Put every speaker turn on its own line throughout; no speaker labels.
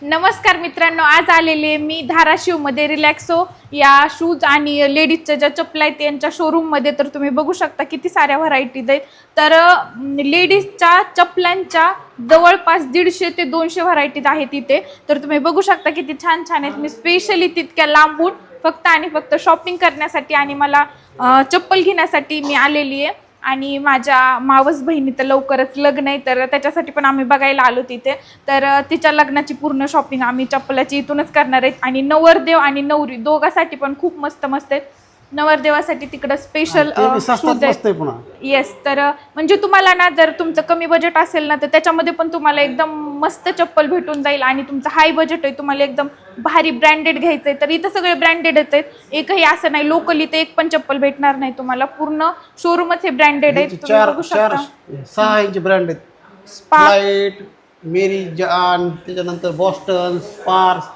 नमस्कार मित्रांनो, आज आलेले मी धाराशिवमध्ये रिलॅक्सो या शूज आणि लेडीजच्या ज्या चपला आहेत त्यांच्या शोरूममध्ये. तर तुम्ही बघू शकता किती साऱ्या व्हरायटीज आहेत. तर लेडीजच्या चपलांच्या जवळपास 150 ते 200 व्हरायटीज आहेत इथे. तर तुम्ही बघू शकता किती छान छान आहेत. मी स्पेशली तितक्या लांबून फक्त आणि फक्त शॉपिंग करण्यासाठी आणि मला चप्पल घेण्यासाठी मी आलेली आहे. आणि माझ्या मावस बहिणीचं लवकरच लग्न आहे, तर त्याच्यासाठी पण आम्ही बघायला आलो तिथे. तर तिच्या लग्नाची पूर्ण शॉपिंग आम्ही चप्पलाची इथूनच करणार आहेत. आणि नवरदेव आणि नवरी दोघांसाठी पण खूप मस्त मस्त आहेत. नवरदेवासाठी तिकडं स्पेशल शूज आहेत. येस, तर म्हणजे तुम्हाला ना, जर तुमचं कमी बजेट असेल ना, तर त्याच्यामध्ये पण तुम्हाला एकदम मस्त चप्पल भेटून जाईल. आणि तुमचं हाय बजेट आहे, तुम्हाला एकदम भारी ब्रँडेड घ्यायचं आहे, तर इथं सगळे ब्रँडेडच आहेत. एकही असं नाही लोकली तर एक पण चप्पल भेटणार नाही तुम्हाला. पूर्ण शोरूमच हे ब्रँडेड आहे. तुम्ही बघू शकता
6 इंच ब्रँड आहेत. स्पाइट, मेरी जान, त्याच्यानंतर बॉस्टन, स्पार्स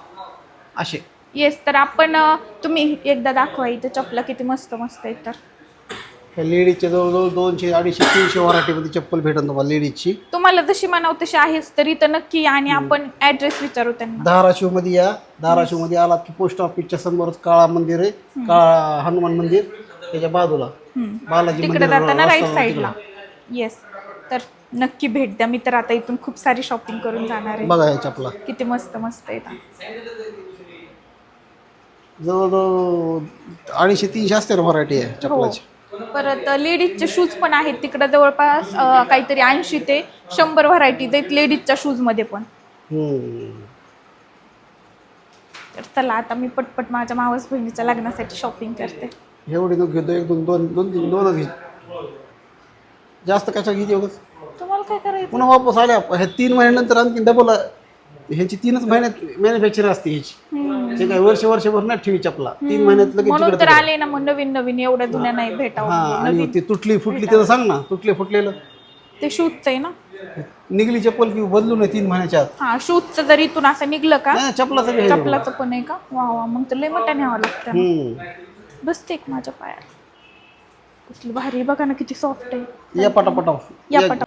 असे.
येस, तर आपण तुम्ही एकदा दाखवा इथं चपला किती मस्त मस्त आहेत. तर
लेडीजचे जवळजवळ 200, 250, 300 व्हरायटीमध्ये चप्पल भेटेल तुम्हाला लेडीजची.
तुम्हाला जशी म्हणाव तशी आहेच, तर इथं नक्की या आणि आपण ऍड्रेस विचारू त्यांना.
धाराशिवमध्ये या. धाराशिवमध्ये आलात की पोस्ट ऑफिसच्या समोरच काळा मंदिर आहे, काळा हनुमान मंदिर, त्याच्या बाजूला बालाजी
तिकडे
मंदिर
जाताना राईट साईडला. येस, तर नक्की भेट द्या. मी तर आता इथून खूप सारी शॉपिंग करून जाणार आहे.
बघा या चपला
किती मस्त मस्त आहेत.
जवळजवळ 250-300 असते व्हरायटी आहे चपलाची.
परत लेडीजचे शूज पण आहेत तिकडं जवळपास काहीतरी 80 ते 100 व्हरायटीज आहेत लेडीजच्या शूज मध्ये पण. तर चला आता मी पटपट माझ्या मावस बहिणीच्या लग्नासाठी शॉपिंग करते.
एवढी नको घेतो, एक दोनच घे. जास्त कशा घेते उगाच.
तुम्हाला काय करायचं?
पुन्हा वापस आल्या हे 3 महिन्यानंतर आणखी डबल. ह्याची 3च महिन्यात मॅन्युफॅक्चर असते ह्याची. ते काय वर्षभर नाही ठेवी चपला. 3 महिन्यात लगेच
म्हणून तर आले ना, मग नवीन नवीन एवढ्या जुन्या नाही
हा.
भेटावं.
आणि ती तुटली फुटली त्याचं सांग ना. तुटले फुटलेलं
ते शूजचं आहे ना.
निघली चप्पल की बदलू नये 3 महिन्याच्या आत.
हा, शूजचं जर इथून असं निघलं का?
नाही, चपलाचं बी आहे.
चपलाचं पण आहे का? वा वा, मग तर लय मोठ्या न्यावं लागतं. बसते माझ्या पायात. कसली भारी आहे बघा ना, किती सॉफ्ट आहे.
या पटापटा
या पटापट